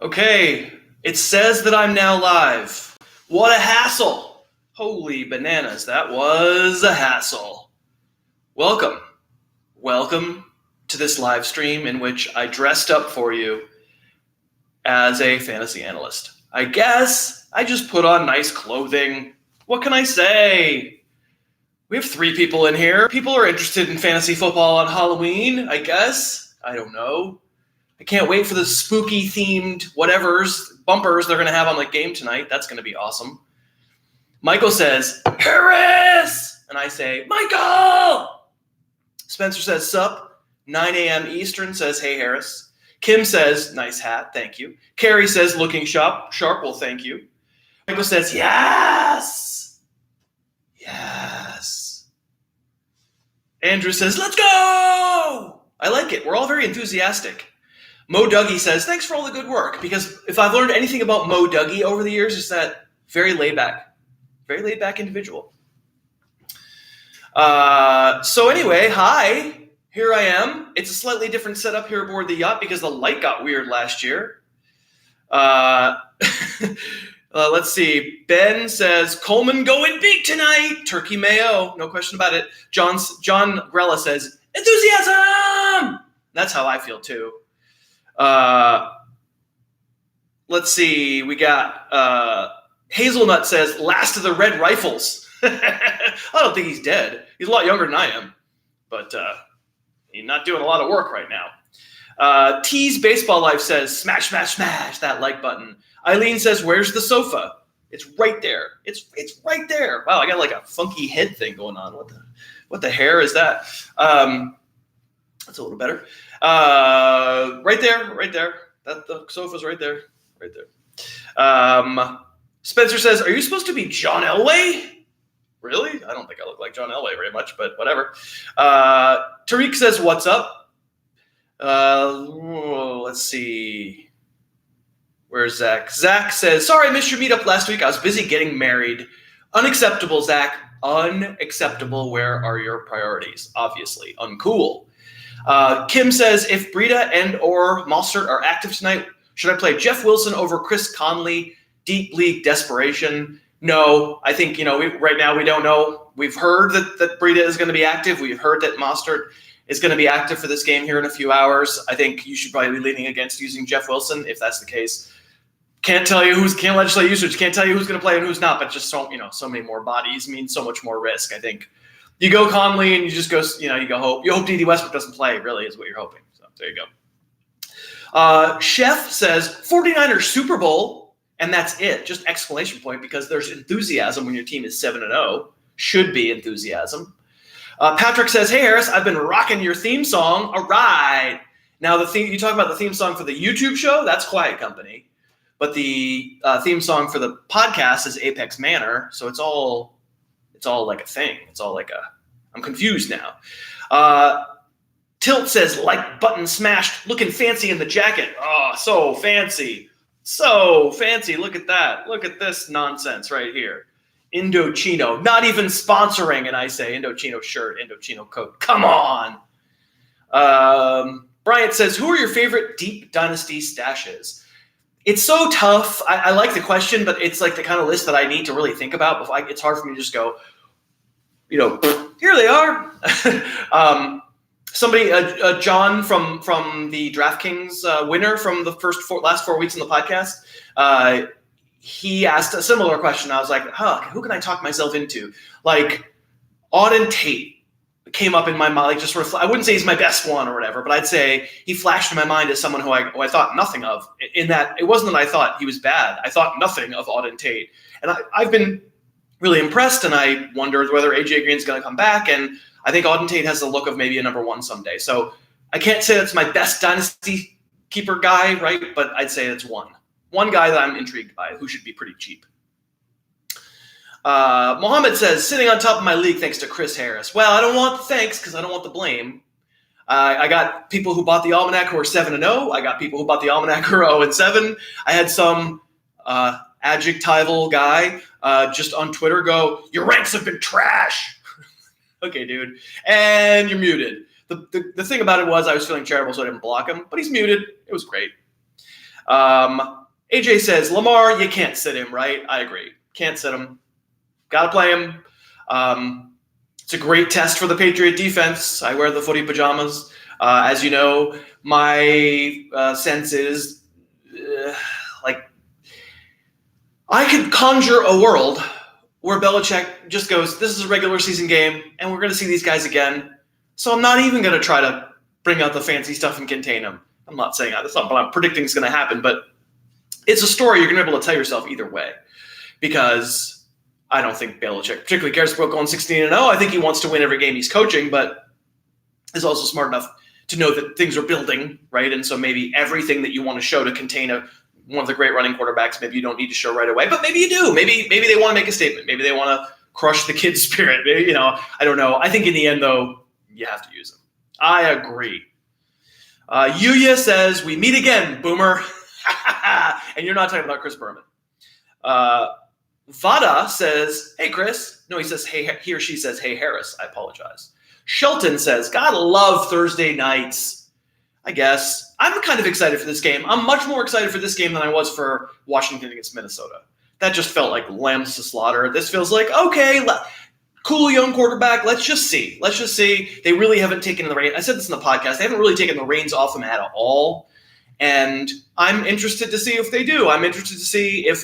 Okay, it says that I'm now live. What a hassle. Holy bananas, that was a hassle. Welcome to this live stream in which I dressed up for you as a fantasy analyst. I guess I just put on nice clothing. What can I say? We have 3 people in here. People are interested in fantasy football on Halloween, I guess. I don't know. I can't wait for the spooky themed bumpers they're going to have on the game tonight. That's going to be awesome. Michael says, Harris! And I say, Michael! Spencer says, sup. 9 a.m. Eastern says, hey, Harris. Kim says, nice hat, thank you. Carrie says, looking sharp, well, thank you. Michael says, yes! Yes. Andrew says, let's go! I like it. We're all very enthusiastic. Mo Dougie says, thanks for all the good work, because if I've learned anything about Mo Dougie over the years, it's that very laid back individual. So anyway, hi, here I am. It's a slightly different setup here aboard the yacht because the light got weird last year. Let's see. Ben says, Coleman going big tonight. Turkey mayo, no question about it. John Grella says, enthusiasm! That's how I feel too. Let's see. We got Hazelnut says, last of the Red Rifles. I don't think he's dead. He's a lot younger than I am, but he's not doing a lot of work right now. T's Baseball Life says, smash, smash, smash that like button. Eileen says, where's the sofa? It's right there. It's right there. Wow, I got like a funky head thing going on. What the hair is that? That's a little better. Right there. The sofa's right there. Spencer says, are you supposed to be John Elway? Really? I don't think I look like John Elway very much, but whatever. Tariq says, what's up? Let's see. Where's Zach? Zach says, sorry I missed your meetup last week. I was busy getting married. Unacceptable, Zach. Unacceptable. Where are your priorities? Obviously. Uncool. Kim says, if Breida and or Mostert are active tonight, should I play Jeff Wilson over Chris Conley? Deep league desperation. No, I think, right now we don't know. We've heard that Breida is going to be active. We've heard that Mostert is going to be active for this game here in a few hours. I think you should probably be leaning against using Jeff Wilson if that's the case. Can't legislate usage. Can't tell you who's going to play and who's not, but just so many more bodies means so much more risk. I think you go Conley and you just go, you hope D.D. Westbrook doesn't play, really, is what you're hoping. So there you go. Chef says 49ers Super Bowl, and that's it. Just exclamation point, because there's enthusiasm when your team is 7-0. Should be enthusiasm. Patrick says, hey, Harris, I've been rocking your theme song. All right. Now, you talk about the theme song for the YouTube show, that's Quiet Company. But the theme song for the podcast is Apex Manor, so it's all like a thing. It's all like I'm confused now. Tilt says, like button smashed, looking fancy in the jacket. Oh, so fancy. So fancy. Look at that. Look at this nonsense right here. Indochino, not even sponsoring, and I say Indochino shirt, Indochino coat. Come on. Bryant says, who are your favorite deep dynasty stashes? It's so tough. I like the question, but it's like the kind of list that I need to really think about. It's hard for me to just go, here they are. Somebody, John from the DraftKings winner from the last 4 weeks in the podcast, he asked a similar question. I was like, who can I talk myself into? Like, Auden Tate came up in my mind, like just sort of, I wouldn't say he's my best one or whatever, but I'd say he flashed in my mind as someone who I thought nothing of, in that it wasn't that I thought he was bad. I thought nothing of Auden Tate. And I've been really impressed, and I wondered whether A.J. Green's going to come back, and I think Auden Tate has the look of maybe a number 1 someday. So I can't say that's my best dynasty keeper guy, right? But I'd say it's one guy that I'm intrigued by, who should be pretty cheap. Mohammed says, sitting on top of my league thanks to Chris Harris. Well, I don't want the thanks because I don't want the blame. I got people who bought the Almanac who are 7-0. I got people who bought the Almanac who are 0-7. I had some adjectival guy just on Twitter go, your ranks have been trash. Okay, dude. And you're muted. The thing about it was I was feeling charitable, so I didn't block him, but he's muted. It was great. AJ says, Lamar, you can't sit him, right? I agree. Can't sit him. Got to play him. It's a great test for the Patriot defense. I wear the footy pajamas. As you know, my sense is I could conjure a world where Belichick just goes, this is a regular season game, and we're going to see these guys again. So I'm not even going to try to bring out the fancy stuff and contain them. I'm not saying that. That's not what I'm predicting is going to happen, but it's a story you're going to be able to tell yourself either way, because I don't think Belichick particularly cares about going 16-0. I think he wants to win every game he's coaching, but is also smart enough to know that things are building, right? And so maybe everything that you want to show to contain one of the great running quarterbacks, maybe you don't need to show right away, but maybe you do. Maybe they want to make a statement. Maybe they want to crush the kid's spirit. Maybe, I don't know. I think in the end, though, you have to use them. I agree. Yuya says, we meet again, Boomer. And you're not talking about Chris Berman. Vada says, hey, Chris. No, he says, hey, he or she says, hey, Harris. I apologize. Shelton says, gotta love Thursday nights. I guess. I'm kind of excited for this game. I'm much more excited for this game than I was for Washington against Minnesota. That just felt like lambs to slaughter. This feels like, okay, cool young quarterback. Let's just see. They really haven't taken the reins. I said this in the podcast. They haven't really taken the reins off him at all. And I'm interested to see if they do. I'm interested to see if,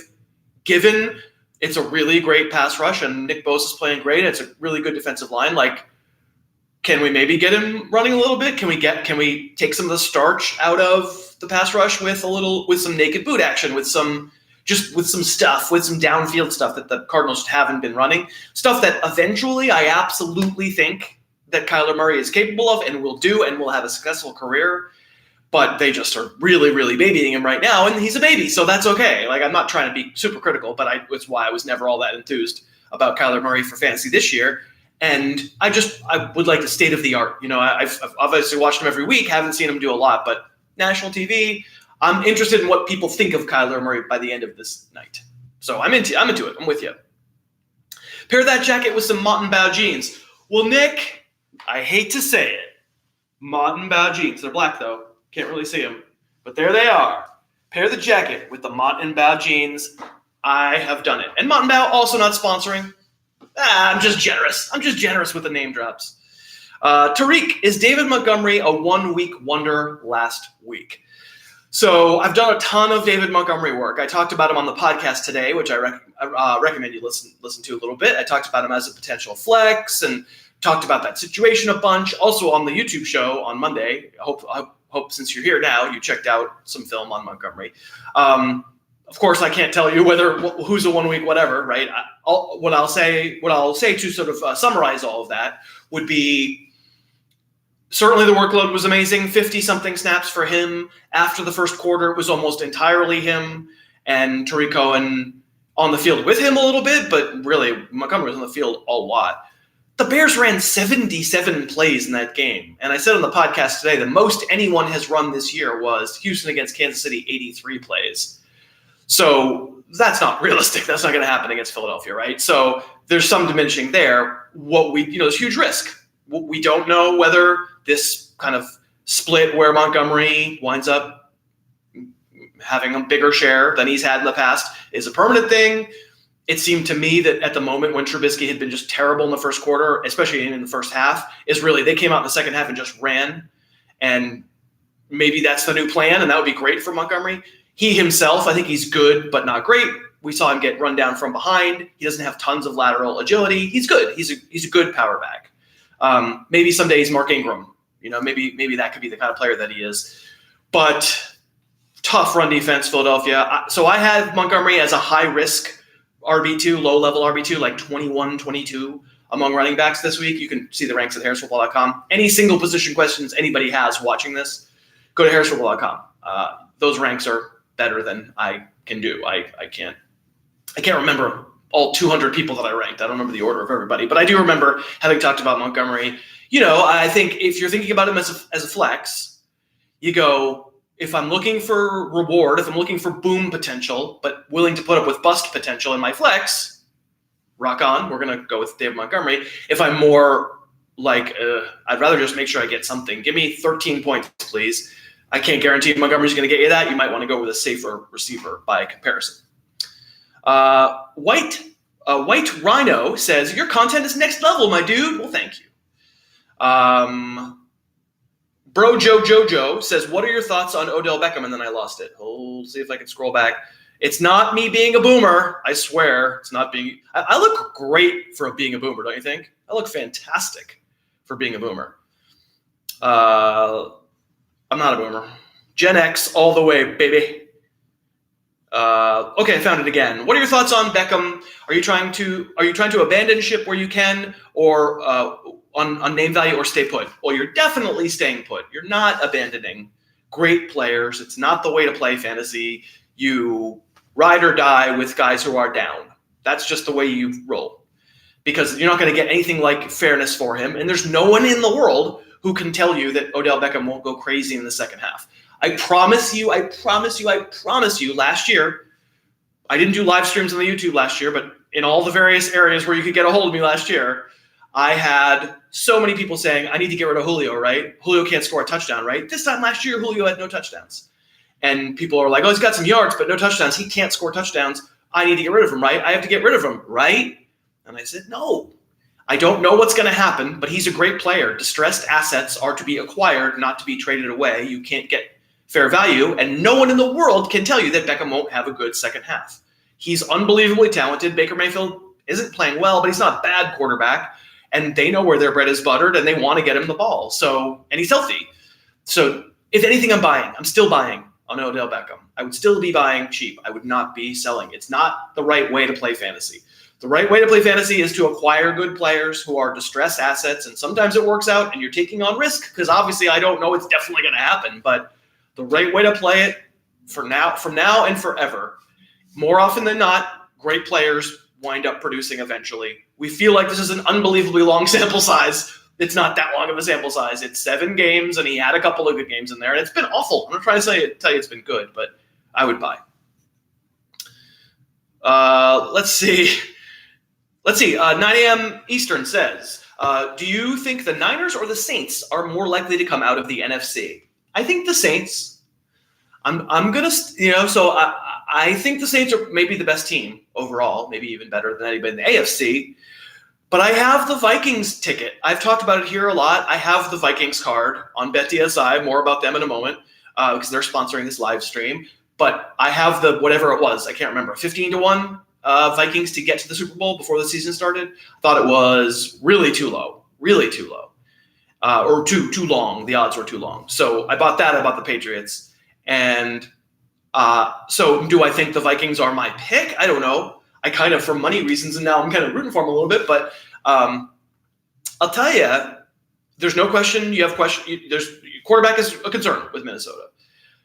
given it's a really great pass rush and Nick Bosa's playing great, it's a really good defensive line, can we maybe get him running a little bit? Can we take some of the starch out of the pass rush with some naked boot action, with some downfield stuff that the Cardinals haven't been running, stuff that eventually I absolutely think that Kyler Murray is capable of and will do and will have a successful career. But they just are really, really babying him right now, and he's a baby, so that's okay. I'm not trying to be super critical, but it's why I was never all that enthused about Kyler Murray for fantasy this year. And I would like the state of the art. I've obviously watched him every week, haven't seen him do a lot, but national TV, I'm interested in what people think of Kyler Murray by the end of this night. So I'm into it. I'm with you. Pair that jacket with some Montembeau jeans. Well, Nick, I hate to say it, Montembeau jeans. They're black, though. Can't really see them. But there they are. Pair the jacket with the Montembeau jeans. I have done it. And Montembeau also not sponsoring. I'm just generous with the name drops. Tariq, is David Montgomery a 1 week wonder last week? So I've done a ton of David Montgomery work. I talked about him on the podcast today, which I recommend you listen to a little bit. I talked about him as a potential flex and talked about that situation a bunch. Also on the YouTube show on Monday. I hope since you're here now, you checked out some film on Montgomery. Of course, I can't tell you who's a 1 week whatever, right? What I'll say to sort of summarize all of that would be certainly the workload was amazing. 50-something snaps for him. After the first quarter, it was almost entirely him and Tariq Cohen on the field with him a little bit, but really Montgomery was on the field a lot. The Bears ran 77 plays in that game. And I said on the podcast today, the most anyone has run this year was Houston against Kansas City, 83 plays. So that's not realistic. That's not going to happen against Philadelphia, right? So there's some diminishing there. There's huge risk. We don't know whether this kind of split where Montgomery winds up having a bigger share than he's had in the past is a permanent thing. It seemed to me that at the moment when Trubisky had been just terrible in the first quarter, especially in the first half, is really they came out in the second half and just ran. And maybe that's the new plan, and that would be great for Montgomery. He himself, I think he's good, but not great. We saw him get run down from behind. He doesn't have tons of lateral agility. He's good. He's a good power back. Maybe someday he's Mark Ingram. Maybe that could be the kind of player that he is. But tough run defense, Philadelphia. So I have Montgomery as a high-risk RB2, low-level RB2, like 21, 22 among running backs this week. You can see the ranks at harrisfootball.com. Any single position questions anybody has watching this, go to harrisfootball.com. Those ranks are better than I can do. I can't remember all 200 people that I ranked. I don't remember the order of everybody, but I do remember having talked about Montgomery. I think if you're thinking about him as a flex, you go, if I'm looking for reward, if I'm looking for boom potential, but willing to put up with bust potential in my flex, rock on. We're going to go with David Montgomery. If I'm more like, I'd rather just make sure I get something. Give me 13 points, please. I can't guarantee Montgomery's going to get you that. You might want to go with a safer receiver by comparison. White Rhino says, your content is next level, my dude. Well, thank you. Bro Joe says, what are your thoughts on Odell Beckham? And then I lost it. Hold, see if I can scroll back. It's not me being a boomer. I swear. It's not being. I look great for being a boomer, don't you think? I look fantastic for being a boomer. I'm not a boomer. Gen X all the way, baby. Okay, I found it again. What are your thoughts on Beckham? Are you trying to abandon ship where you can, or on name value, or stay put? Well, you're definitely staying put. You're not abandoning great players. It's not the way to play fantasy. You ride or die with guys who are down. That's just the way you roll, because you're not going to get anything like fairness for him, and there's no one in the world who can tell you that Odell Beckham won't go crazy in the second half. I promise you, last year, I didn't do live streams on the YouTube last year, but in all the various areas where you could get a hold of me last year, I had so many people saying, I need to get rid of Julio, right? Julio can't score a touchdown, right? This time last year, Julio had no touchdowns. And people are like, oh, he's got some yards, but no touchdowns. He can't score touchdowns. I need to get rid of him, right? I have to get rid of him, right? And I said, no. I don't know what's going to happen, but he's a great player. Distressed assets are to be acquired, not to be traded away. You can't get fair value, and no one in the world can tell you that Beckham won't have a good second half. He's unbelievably talented. Baker Mayfield isn't playing well, but he's not a bad quarterback, and they know where their bread is buttered, and they want to get him the ball. So, and he's healthy. So, if anything, I'm still buying on Odell Beckham. I would still be buying cheap. I would not be selling. It's not the right way to play fantasy. The right way to play fantasy is to acquire good players who are distressed assets, and sometimes it works out, and you're taking on risk, because obviously I don't know it's definitely going to happen, but the right way to play it from now and forever. More often than not, great players wind up producing eventually. We feel like this is an unbelievably long sample size. It's not that long of a sample size. It's 7 games, and he had a couple of good games in there, and it's been awful. I'm not trying to tell you it's been good, but I would buy. Let's see. 9 a.m. Eastern says, do you think the Niners or the Saints are more likely to come out of the NFC? I think the Saints. I'm gonna, so I think the Saints are maybe the best team overall, maybe even better than anybody in the AFC. But I have the Vikings ticket. I've talked about it here a lot. I have the Vikings card on BetDSI. More about them in a moment because they're sponsoring this live stream. But I have the whatever it was. I can't remember. 15-1 Vikings to get to the Super Bowl before the season started. I thought it was really too low. Or too long. The odds were too long. So I bought that. I bought the Patriots. And so do I think the Vikings are my pick? I don't know. I kind of, for money reasons, and now I'm kind of rooting for them a little bit. But I'll tell you, there's no question. Your quarterback is a concern with Minnesota.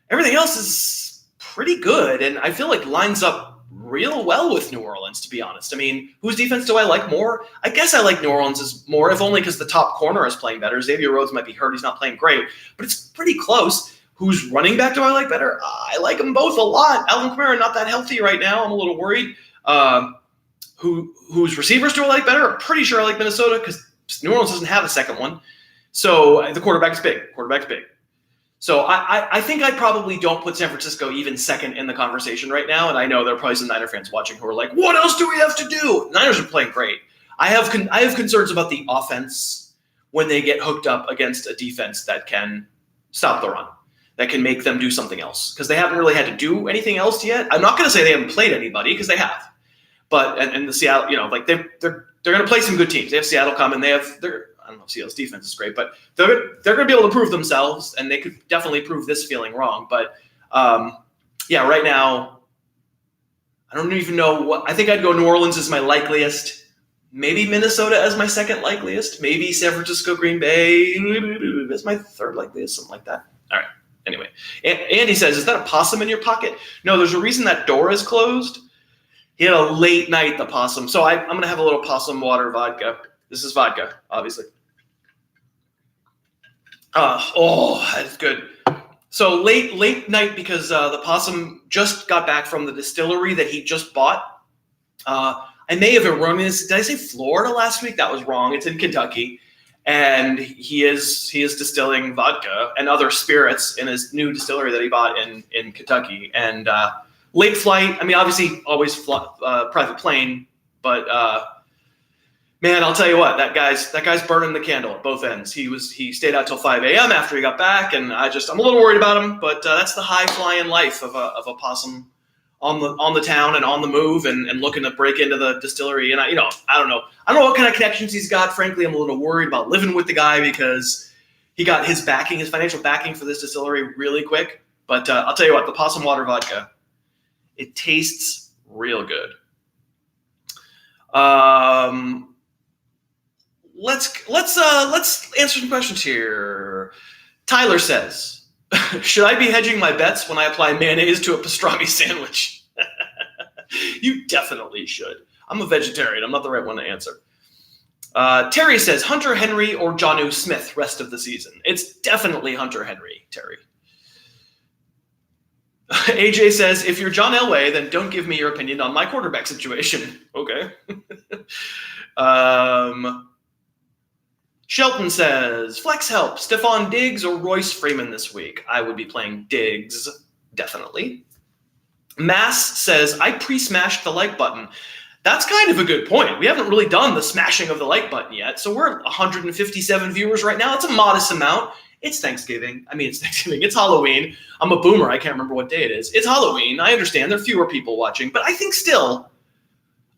Everything else is pretty good. And I feel like lines up real well with New Orleans, to be honest. I mean, whose defense do I like more? I guess I like New Orleans more, if only because the top corner is playing better. Xavier Rhodes might be hurt. He's not playing great, but it's pretty close. Whose running back do I like better? I like them both a lot. Alvin Kamara not that healthy right now. I'm a little worried. Whose receivers do I like better? I'm pretty sure I like Minnesota because New Orleans doesn't have a second one. So the quarterback's big. So I think I probably don't put San Francisco even second in the conversation right now. And I know there are probably some Niner fans watching who are like, what else do we have to do? The Niners are playing great. I have concerns about the offense when they get hooked up against a defense that can stop the run, that can make them do something else, because they haven't really had to do anything else yet. I'm not going to say they haven't played anybody, because they have. But and the Seattle, they're going to play some good teams. They have Seattle coming. I don't know if Seattle's defense is great, but they're going to be able to prove themselves, and they could definitely prove this feeling wrong. But right now, I don't even know what. I think I'd go New Orleans as my likeliest, maybe Minnesota as my second likeliest, maybe San Francisco, Green Bay as my third likeliest, something like that. All right. Anyway, Andy says, is that a possum in your pocket? No, there's a reason that door is closed. He had a late night, the possum. So I'm going to have a little possum water vodka. This is vodka, obviously. That's good. So late night because the possum just got back from the distillery that he just bought. I may have erroneous. Did I say Florida last week? That was wrong. It's in Kentucky. and he is distilling vodka and other spirits in his new distillery that he bought in Kentucky. And late flight. I mean, obviously, always private plane, but man, I'll tell you what, that guy's burning the candle at both ends. He stayed out till 5 a.m. after he got back, and I'm a little worried about him. But that's the high flying life of a possum on the town and on the move and looking to break into the distillery. And I don't know what kind of connections he's got. Frankly, I'm a little worried about living with the guy because he got his financial backing for this distillery really quick. But I'll tell you what, the possum water vodka, it tastes real good. Let's answer some questions here. Tyler says, should I be hedging my bets when I apply mayonnaise to a pastrami sandwich? You definitely should. I'm a vegetarian. I'm not the right one to answer. Terry says, Hunter Henry or Jonnu Smith rest of the season? It's definitely Hunter Henry, Terry. AJ says, if you're John Elway, then don't give me your opinion on my quarterback situation. Okay. Shelton says, flex help, Stephon Diggs or Royce Freeman this week? I would be playing Diggs, definitely. Mass says, I pre-smashed the like button. That's kind of a good point. We haven't really done the smashing of the like button yet, so we're at 157 viewers right now. It's a modest amount. It's Thanksgiving. It's Thanksgiving. It's Halloween. I'm a boomer. I can't remember what day it is. It's Halloween. I understand there are fewer people watching, but I think still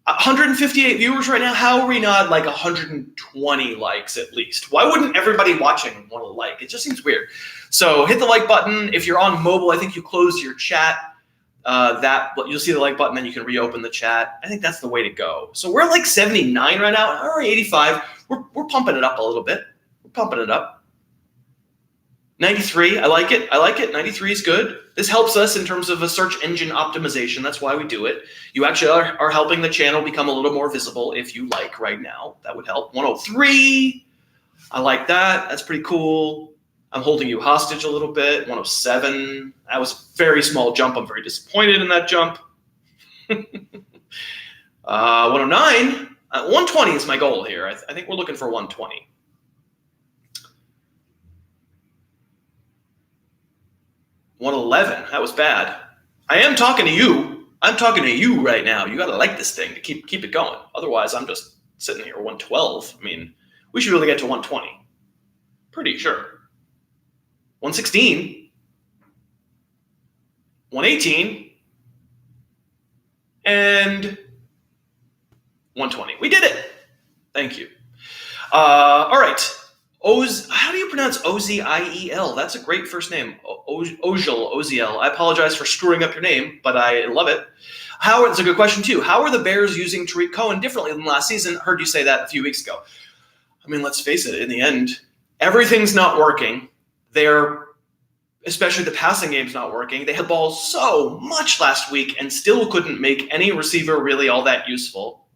158 viewers right now. How are we not like 120 likes at least? Why wouldn't everybody watching want to like? It just seems weird. So hit the like button. If you're on mobile, I think you close your chat. You'll see the like button, then you can reopen the chat. I think that's the way to go. So we're like 79 right now, or 85. We're pumping it up a little bit. We're pumping it up. 93, I like it. 93 is good. This helps us in terms of a search engine optimization. That's why we do it. You actually are helping the channel become a little more visible if you like right now. That would help. 103, I like that. That's pretty cool. I'm holding you hostage a little bit. 107, that was a very small jump. I'm very disappointed in that jump. 109, 120 is my goal here. I think we're looking for 120. $111, that was bad. I am talking to you. I'm talking to you right now. You got to like this thing to keep it going. Otherwise, I'm just sitting here 112. We should really get to 120. Pretty sure. 116. 118. And 120. We did it. Thank you. All right. How do you pronounce Oziel? That's a great first name. Oziel. I apologize for screwing up your name, but I love it. It's a good question too. How are the Bears using Tariq Cohen differently than last season? Heard you say that a few weeks ago. Let's face it. In the end, everything's not working. Especially the passing game's not working. They had the ball so much last week and still couldn't make any receiver really all that useful.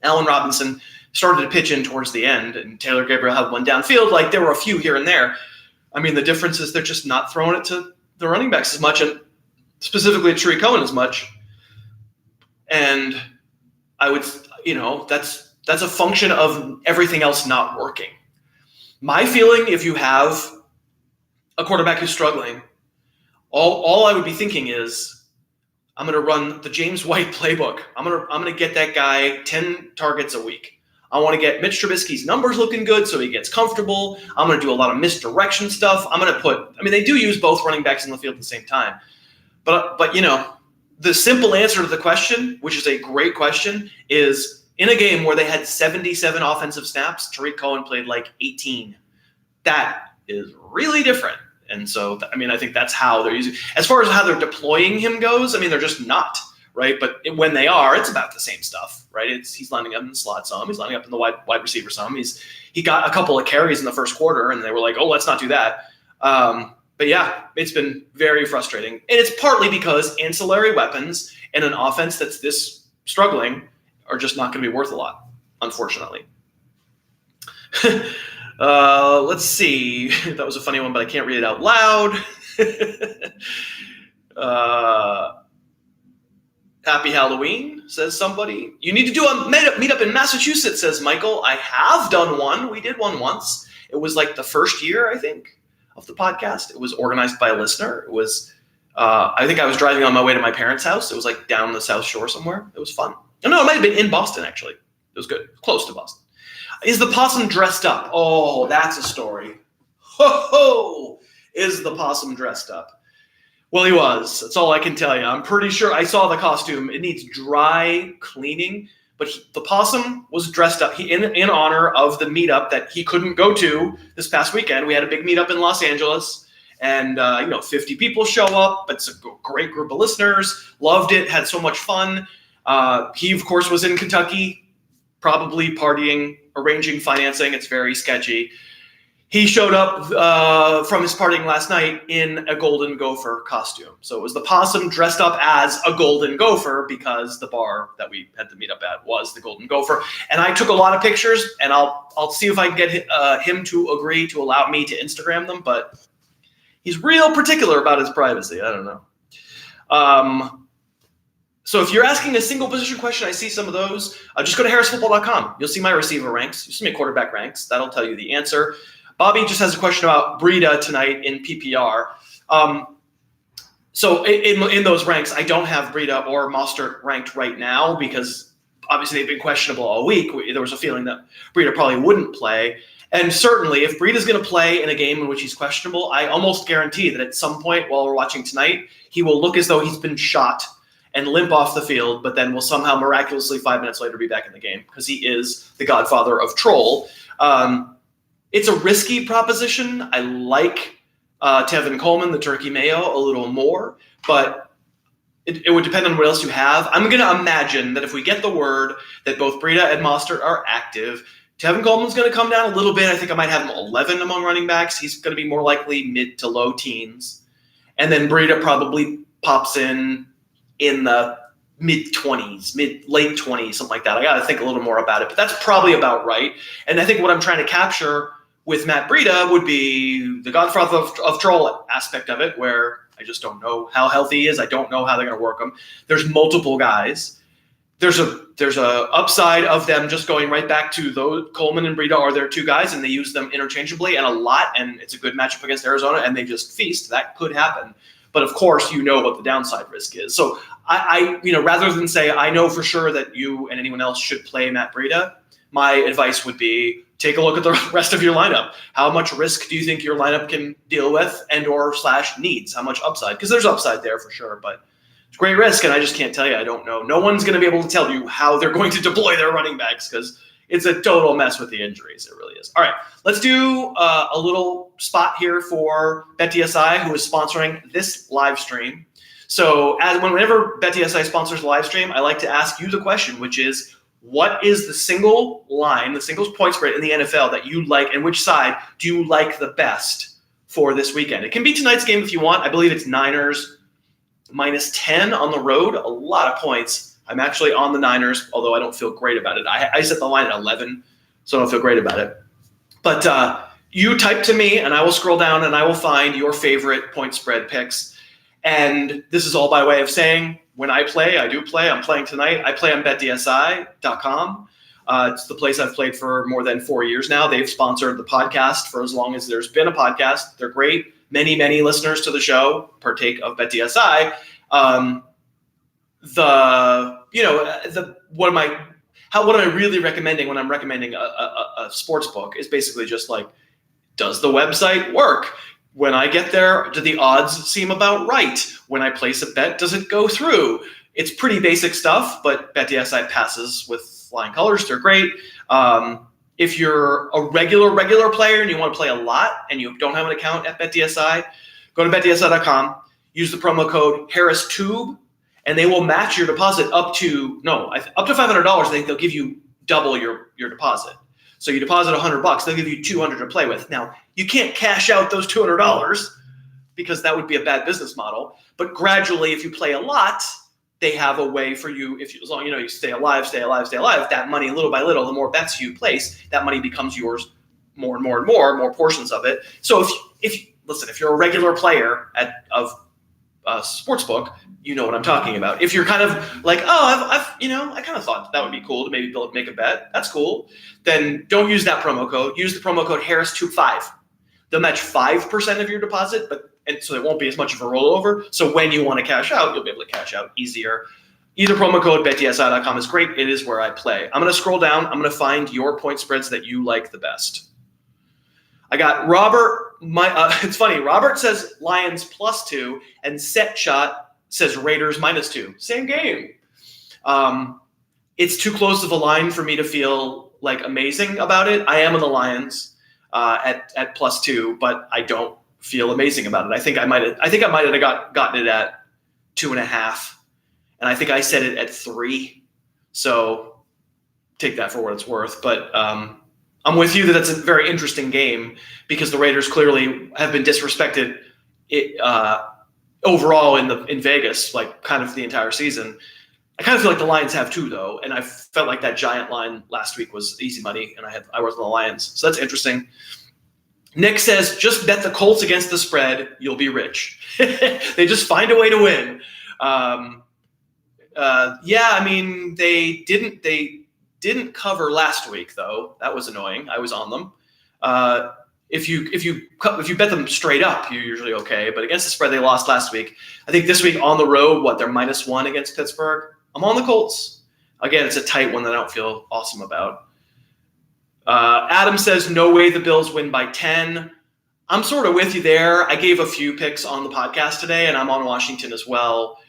Allen Robinson started to pitch in towards the end, and Taylor Gabriel had one downfield. Like, there were a few here and there. The difference is they're just not throwing it to the running backs as much, and specifically to Tariq Cohen as much. And I would, that's a function of everything else not working. My feeling, if you have a quarterback who's struggling, all I would be thinking is, I'm going to run the James White playbook. I'm going to get that guy 10 targets a week. I want to get Mitch Trubisky's numbers looking good so he gets comfortable. I'm going to do a lot of misdirection stuff. I'm going to put – they do use both running backs in the field at the same time. But the simple answer to the question, which is a great question, is in a game where they had 77 offensive snaps, Tariq Cohen played like 18. That is really different. And so, I think that's how they're using – as far as how they're deploying him goes, they're just not – right? But when they are, it's about the same stuff, right? He's lining up in the slot some. He's lining up in the wide receiver some. He got a couple of carries in the first quarter, and they were like, oh, let's not do that. But yeah, it's been very frustrating. And it's partly because ancillary weapons in an offense that's this struggling are just not going to be worth a lot, unfortunately. Let's see. That was a funny one, but I can't read it out loud. Happy Halloween, says somebody. You need to do a meetup in Massachusetts, says Michael. I have done one. We did one once. It was like the first year, I think, of the podcast. It was organized by a listener. It was, I think I was driving on my way to my parents' house. It was like down the South Shore somewhere. It was fun. No, it might have been in Boston, actually. It was good. Close to Boston. Is the possum dressed up? Oh, that's a story. Ho! Is the possum dressed up? Well, he was. That's all I can tell you. I'm pretty sure I saw the costume. It needs dry cleaning, but the possum was dressed up in honor of the meetup that he couldn't go to this past weekend. We had a big meetup in Los Angeles, and 50 people show up. It's a great group of listeners. Loved it. Had so much fun. He, of course, was in Kentucky, probably partying, arranging financing. It's very sketchy. He showed up from his partying last night in a golden gopher costume. So it was the possum dressed up as a golden gopher because the bar that we had to meet up at was the golden gopher. And I took a lot of pictures, and I'll see if I can get him to agree to allow me to Instagram them. But he's real particular about his privacy. I don't know. So if you're asking a single position question, I see some of those. Just go to harrisfootball.com. You'll see my receiver ranks. You'll see my quarterback ranks. That'll tell you the answer. Bobby just has a question about Breida tonight in PPR. So in those ranks, I don't have Breida or Mostert ranked right now because obviously they've been questionable all week. There was a feeling that Breida probably wouldn't play. And certainly if Breida's going to play in a game in which he's questionable, I almost guarantee that at some point while we're watching tonight, he will look as though he's been shot and limp off the field, but then will somehow miraculously 5 minutes later be back in the game because he is the godfather of troll. It's a risky proposition. I like Tevin Coleman, the turkey mayo, a little more, but it would depend on what else you have. I'm going to imagine that if we get the word that both Breida and Mostert are active, Tevin Coleman's going to come down a little bit. I think I might have him 11 among running backs. He's going to be more likely mid to low teens. And then Breida probably pops in the mid-20s, late 20s, something like that. I got to think a little more about it, but that's probably about right. And I think what I'm trying to capture with Matt Breida would be the godfather of troll aspect of it, where I just don't know how healthy he is. I don't know how they're going to work him. There's multiple guys. There's a upside of them just going right back to those. Coleman and Breida are their two guys, and they use them interchangeably and a lot, and it's a good matchup against Arizona, and they just feast. That could happen. But of course, you know what the downside risk is. So I rather than say I know for sure that you and anyone else should play Matt Breida, my advice would be take a look at the rest of your lineup. How much risk do you think your lineup can deal with / needs? How much upside? Because there's upside there for sure, but it's great risk, and I just can't tell you. I don't know. No one's going to be able to tell you how they're going to deploy their running backs because it's a total mess with the injuries. It really is. All right, let's do a little spot here for BetDSI, who is sponsoring this live stream. So whenever BetDSI sponsors a live stream, I like to ask you the question, which is, what is the single line, the single point spread in the NFL that you like, and which side do you like the best for this weekend? It can be tonight's game if you want. I believe it's Niners -10 on the road, a lot of points. I'm actually on the Niners, although I don't feel great about it. I set the line at 11, so I don't feel great about it. But you type to me, and I will scroll down, and I will find your favorite point spread picks. And this is all by way of saying, when I play, I do play. I'm playing tonight. I play on betdsi.com. It's the place I've played for more than 4 years now. They've sponsored the podcast for as long as there's been a podcast. They're great. Many, many listeners to the show partake of BetDSI. What am I really recommending when I'm recommending a sports book is basically just like, does the website work? When I get there, do the odds seem about right? When I place a bet, does it go through? It's pretty basic stuff, but BetDSI passes with flying colors. They're great. If you're a regular player and you want to play a lot and you don't have an account at BetDSI, go to betdsi.com, use the promo code HarrisTube, and they will match your deposit up to $500. I think they'll give you double your deposit. So you deposit $100, they'll give you $200 to play with. Now, you can't cash out those $200 because that would be a bad business model. But gradually, if you play a lot, they have a way for you. As long you stay alive. That money, little by little, the more bets you place, that money becomes yours more and more portions of it. So if you're a regular player of sports book, you know what I'm talking about. If you're kind of like, I kind of thought that would be cool to maybe make a bet. That's cool. Then don't use that promo code. Use the promo code Harris25. They'll match 5% of your deposit, and so it won't be as much of a rollover. So when you want to cash out, you'll be able to cash out easier. Either promo code betdsi.com is great. It is where I play. I'm going to scroll down. I'm going to find your point spreads that you like the best. I got Robert. It's funny. Robert says Lions +2, and Set Shot says Raiders -2. Same game. It's too close of a line for me to feel like amazing about it. I am on the Lions at +2, but I don't feel amazing about it. I think I might have gotten it at 2.5, and I think I set it at 3. So take that for what it's worth. But I'm with you that that's a very interesting game because the Raiders clearly have been disrespected overall in Vegas, like kind of the entire season. I kind of feel like the Lions have too, though, and I felt like that giant line last week was easy money, and I was on the Lions, so that's interesting. Nick says, just bet the Colts against the spread, you'll be rich. They just find a way to win. They didn't cover last week, though. That was annoying. I was on them. If you bet them straight up, you're usually okay. But against the spread, they lost last week. I think this week on the road, they're -1 against Pittsburgh. I'm on the Colts. Again, it's a tight one that I don't feel awesome about. Adam says, no way the Bills win by 10. I'm sort of with you there. I gave a few picks on the podcast today, and I'm on Washington as well.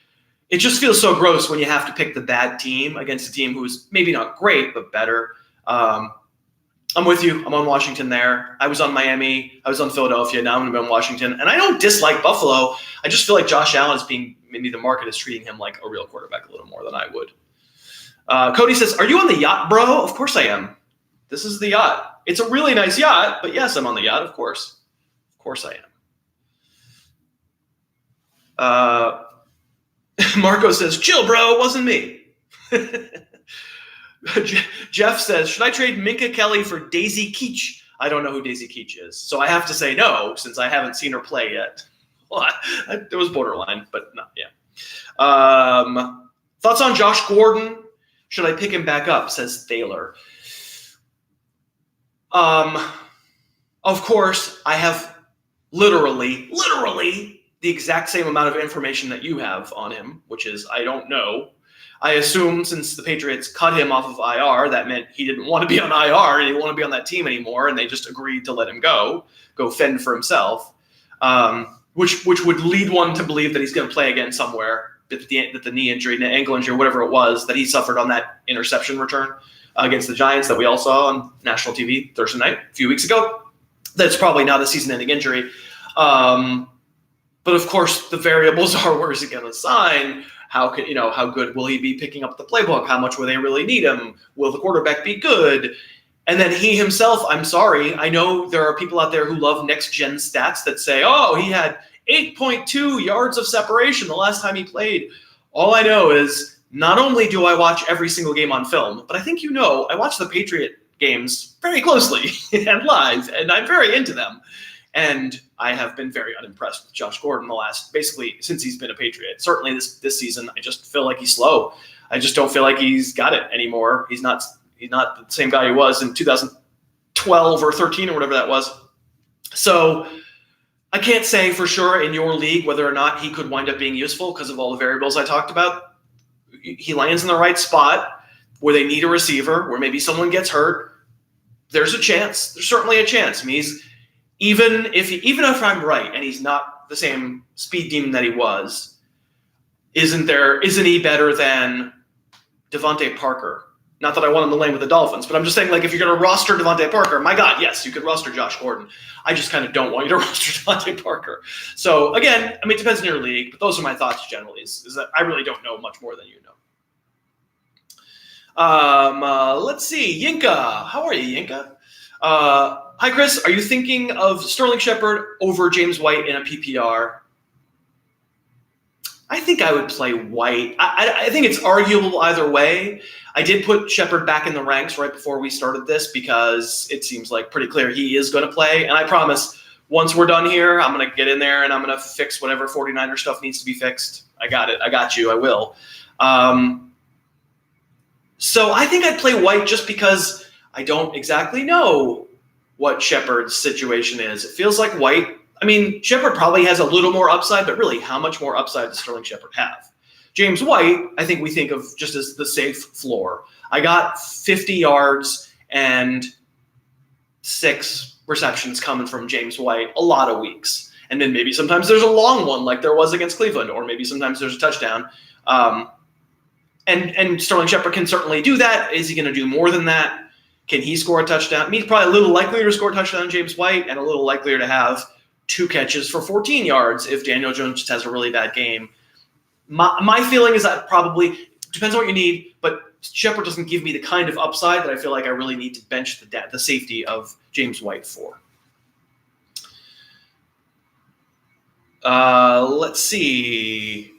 It just feels so gross when you have to pick the bad team against a team who's maybe not great, but better. I'm with you. I'm on Washington there. I was on Miami. I was on Philadelphia. Now I'm going to be on Washington. And I don't dislike Buffalo. I just feel like Josh Allen maybe the market is treating him like a real quarterback a little more than I would. Cody says, are you on the yacht, bro? Of course I am. This is the yacht. It's a really nice yacht, but yes, I'm on the yacht, of course. Of course I am. Marco says, chill, bro. It wasn't me. Jeff says, should I trade Minka Kelly for Daisy Quiche? I don't know who Daisy Quiche is, so I have to say no since I haven't seen her play yet. Well, it was borderline, but no, yeah. Thoughts on Josh Gordon? Should I pick him back up, says Thaler. Of course, I have literally the exact same amount of information that you have on him, which is I don't know. I assume since the Patriots cut him off of IR, that meant he didn't want to be on IR and he didn't want to be on that team anymore, and they just agreed to let him go fend for himself, which would lead one to believe that he's going to play again somewhere, that the knee injury, the ankle injury, whatever it was, that he suffered on that interception return against the Giants that we all saw on national TV Thursday night a few weeks ago. That's probably not a season-ending injury. But of course, the variables are where is he going to sign? How good will he be picking up the playbook? How much will they really need him? Will the quarterback be good? And then he himself, I'm sorry, I know there are people out there who love next-gen stats that say, oh, he had 8.2 yards of separation the last time he played. All I know is not only do I watch every single game on film, but I think I watch the Patriot games very closely and live, and I'm very into them. And I have been very unimpressed with Josh Gordon basically since he's been a Patriot. Certainly this season, I just feel like he's slow. I just don't feel like he's got it anymore. He's not the same guy he was in 2012 or 13 or whatever that was. So I can't say for sure in your league whether or not he could wind up being useful because of all the variables I talked about. He lands in the right spot where they need a receiver, where maybe someone gets hurt. There's a chance. There's certainly a chance. I mean, even if I'm right and he's not the same speed demon that he was, isn't he better than Devontae Parker? Not that I want him to land with the Dolphins, but I'm just saying, like, if you're going to roster Devontae Parker, my God, yes, you could roster Josh Gordon. I just kind of don't want you to roster Devontae Parker. So again, I mean, it depends on your league, but those are my thoughts generally. Is that I really don't know much more than you know. Let's see, Yinka, how are you, Yinka? Hi, Chris. Are you thinking of Sterling Shepard over James White in a PPR? I think I would play White. I think it's arguable either way. I did put Shepard back in the ranks right before we started this because it seems like pretty clear he is going to play. And I promise once we're done here, I'm going to get in there and I'm going to fix whatever 49er stuff needs to be fixed. I got it. I got you. I will. So I think I'd play White just because I don't exactly know what Shepard's situation is. It feels like White. I mean, Shepard probably has a little more upside, but really, how much more upside does Sterling Shepard have? James White, I think we think of just as the safe floor. I got 50 yards and 6 receptions coming from James White a lot of weeks. And then maybe sometimes there's a long one like there was against Cleveland, or maybe sometimes there's a touchdown. And Sterling Shepard can certainly do that. Is he going to do more than that? Can he score a touchdown? I mean, he's probably a little likelier to score a touchdown than James White and a little likelier to have 2 catches for 14 yards if Daniel Jones just has a really bad game. My feeling is that probably depends on what you need, but Shepard doesn't give me the kind of upside that I feel like I really need to bench the safety of James White for. Let's see.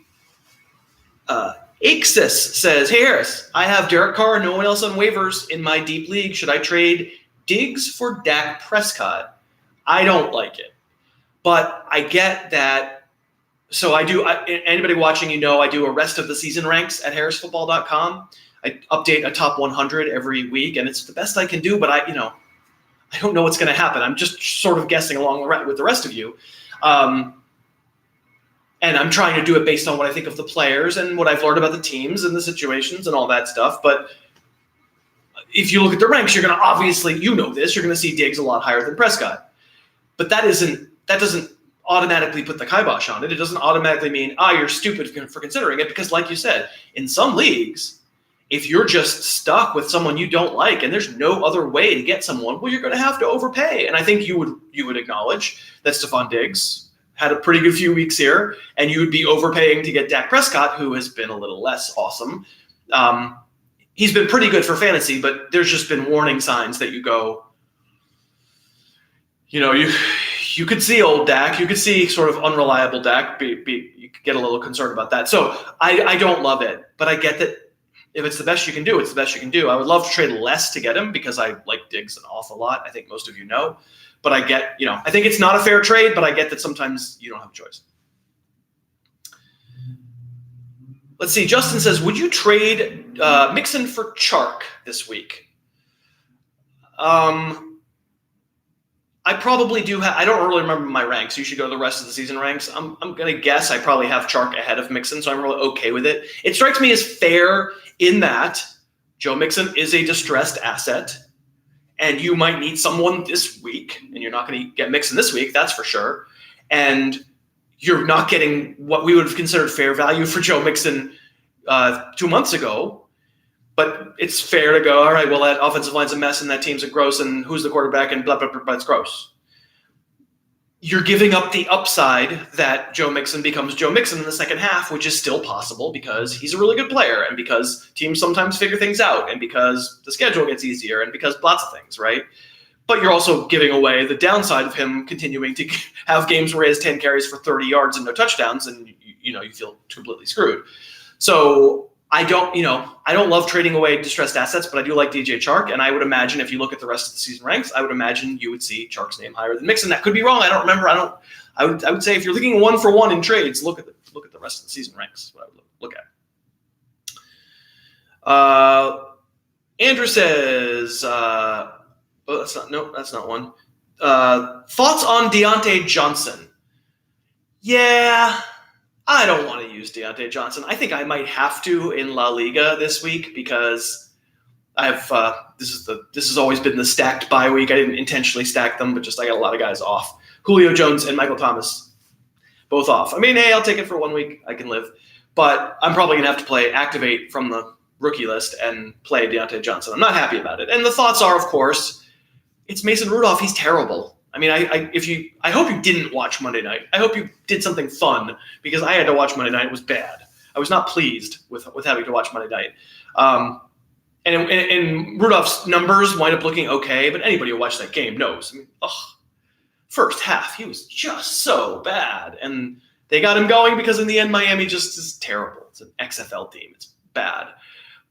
Ixis says, "Hey Harris, I have Derek Carr, no one else on waivers in my deep league. Should I trade Diggs for Dak Prescott? I don't like it, but I get that." So I do. Anybody watching, I do a rest of the season ranks at harrisfootball.com. I update a top 100 every week, and it's the best I can do. But I don't know what's going to happen. I'm just sort of guessing along with the rest of you. And I'm trying to do it based on what I think of the players and what I've learned about the teams and the situations and all that stuff. But if you look at the ranks, you're going to obviously, you're going to see Diggs a lot higher than Prescott. But that doesn't automatically put the kibosh on it. It doesn't automatically mean, you're stupid for considering it. Because like you said, in some leagues, if you're just stuck with someone you don't like and there's no other way to get someone, well, you're going to have to overpay. And I think you would acknowledge that Stephon Diggs had a pretty good few weeks here, and you would be overpaying to get Dak Prescott, who has been a little less awesome. He's been pretty good for fantasy, but there's just been warning signs that you go, you could see old Dak. You could see sort of unreliable Dak. You could get a little concerned about that. So I don't love it, but I get that if it's the best you can do, it's the best you can do. I would love to trade less to get him because I like Diggs an awful lot. I think most of you know. But I get, I think it's not a fair trade, but I get that sometimes you don't have a choice. Let's see. Justin says, would you trade Mixon for Chark this week? I probably do have. I don't really remember my ranks. You should go to the rest of the season ranks. I'm going to guess I probably have Chark ahead of Mixon, so I'm really okay with it. It strikes me as fair in that Joe Mixon is a distressed asset. And you might need someone this week, and you're not going to get Mixon this week, that's for sure. And you're not getting what we would have considered fair value for Joe Mixon 2 months ago. But it's fair to go, all right, well, that offensive line's a mess, and that team's a gross, and who's the quarterback, and blah, blah, blah, blah, it's gross. You're giving up the upside that Joe Mixon becomes Joe Mixon in the second half, which is still possible because he's a really good player and because teams sometimes figure things out and because the schedule gets easier and because lots of things, right? But you're also giving away the downside of him continuing to have games where he has 10 carries for 30 yards and no touchdowns, and you feel completely screwed. So I don't love trading away distressed assets, but I do like DJ Chark, and I would imagine if you look at the rest of the season ranks, I would imagine you would see Chark's name higher than Mixon. That could be wrong. I don't remember. I would say if you're looking 1-for-1 in trades, look at the rest of the season ranks. What I would look at. Andrew says, that's not one. Thoughts on Deontay Johnson? Yeah. I don't want to use Deontay Johnson. I think I might have to in La Liga this week because I've this has always been the stacked bye week. I didn't intentionally stack them, but just I got a lot of guys off. Julio Jones and Michael Thomas both off. I mean, hey, I'll take it for 1 week. I can live. But I'm probably going to have to activate from the rookie list and play Deontay Johnson. I'm not happy about it. And the thoughts are, of course, it's Mason Rudolph. He's terrible. I mean, I hope you didn't watch Monday night. I hope you did something fun because I had to watch Monday night. It was bad. I was not pleased with having to watch Monday night. And Rudolph's numbers wind up looking okay, but anybody who watched that game knows. I mean, first half, he was just so bad. And they got him going because in the end, Miami just is terrible. It's an XFL team. It's bad.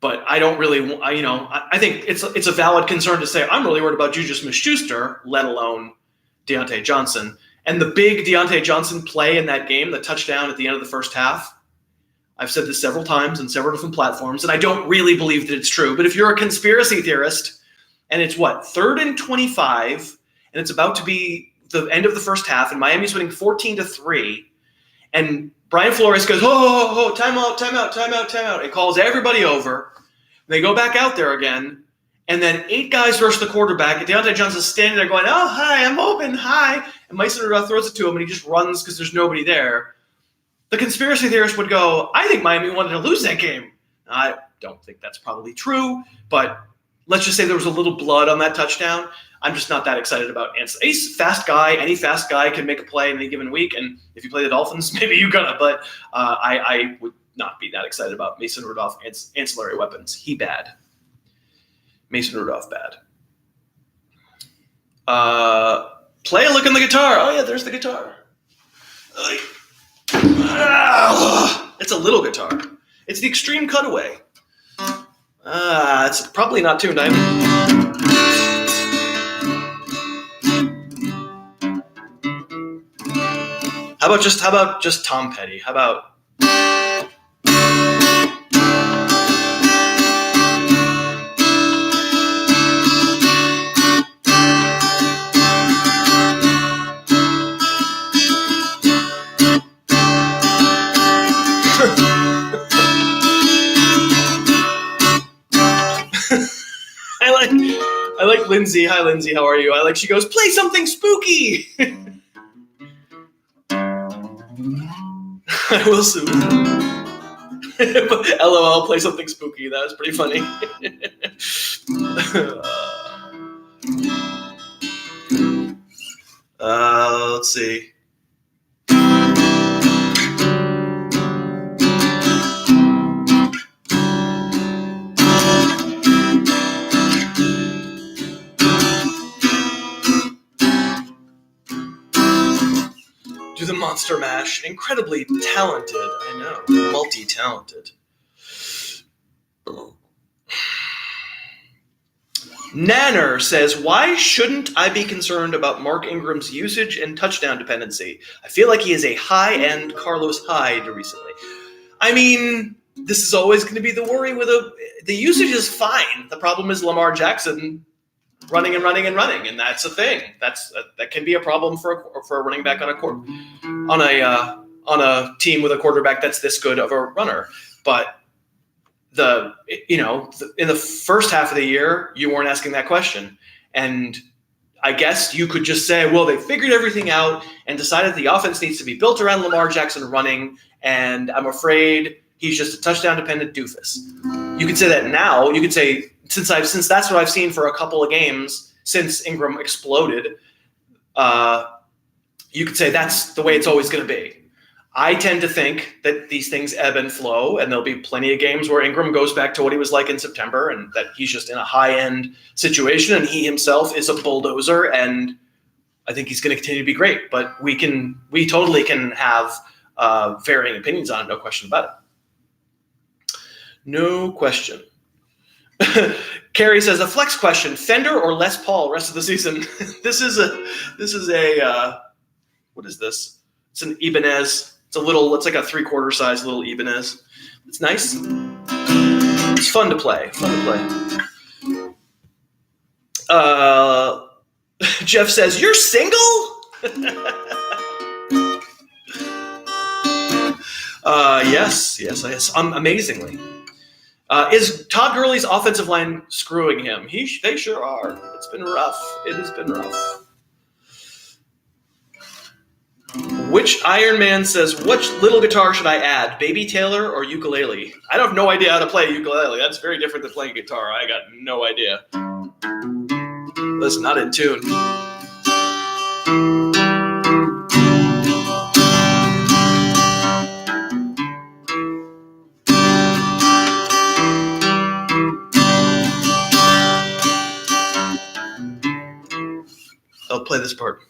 But I don't really, I think it's a valid concern to say I'm really worried about Juju Smith-Schuster, let alone Deontay Johnson. And the big Deontay Johnson play in that game, the touchdown at the end of the first half, I've said this several times on several different platforms, and I don't really believe that it's true. But if you're a conspiracy theorist, and it's 3rd and 25, and it's about to be the end of the first half, and Miami's winning 14-3, and Brian Flores goes, timeout, and calls everybody over. They go back out there again, and then 8 guys rush the quarterback, and Deontay Johnson's standing there going, oh, hi, I'm open, hi. And Mason Rudolph throws it to him, and he just runs because there's nobody there. The conspiracy theorist would go, I think Miami wanted to lose that game. I don't think that's probably true, but let's just say there was a little blood on that touchdown. I'm just not that excited about Ansel. He's a fast guy. Any fast guy can make a play in any given week, and if you play the Dolphins, maybe you're gonna, but I would not be that excited about Mason Rudolph ancillary weapons. He bad. Mason Rudolph bad. Play a look on the guitar. Oh, yeah, there's the guitar. It's a little guitar. It's the Extreme Cutaway. It's probably not tuned. How about just Tom Petty? How about I like Lindsay. Hi, Lindsay. How are you? She goes, play something spooky. I will soon. LOL, play something spooky. That was pretty funny. Let's see. Do the Monster Mash. Incredibly talented, I know. Multi-talented. Nanner says, why shouldn't I be concerned about Mark Ingram's usage and touchdown dependency? I feel like he is a high-end Carlos Hyde recently. I mean, this is always going to be the worry with the usage is fine. The problem is Lamar Jackson running, and that's a thing. That can be a problem for a running back on a team with a quarterback that's this good of a runner. But in the first half of the year, you weren't asking that question, and I guess you could just say, well, they figured everything out and decided the offense needs to be built around Lamar Jackson running, and I'm afraid he's just a touchdown dependent doofus. You could say that now. You could say, since that's what I've seen for a couple of games since Ingram exploded, you could say that's the way it's always going to be. I tend to think that these things ebb and flow, and there'll be plenty of games where Ingram goes back to what he was like in September, and that he's just in a high-end situation, and he himself is a bulldozer, and I think he's going to continue to be great. But we totally can have varying opinions on it, no question about it. No question. Carrie says, a flex question, Fender or Les Paul rest of the season? This is a what is this? It's an Ibanez. It's like a 3/4 size little Ibanez. It's nice. It's fun to play. Jeff says, you're single? Yes, amazingly. Is Todd Gurley's offensive line screwing him? They sure are. It's been rough. It has been rough. Which Iron Man says, which little guitar should I add, Baby Taylor or ukulele? I have no idea how to play ukulele. That's very different than playing guitar. I got no idea. That's not in tune. I'll play this part.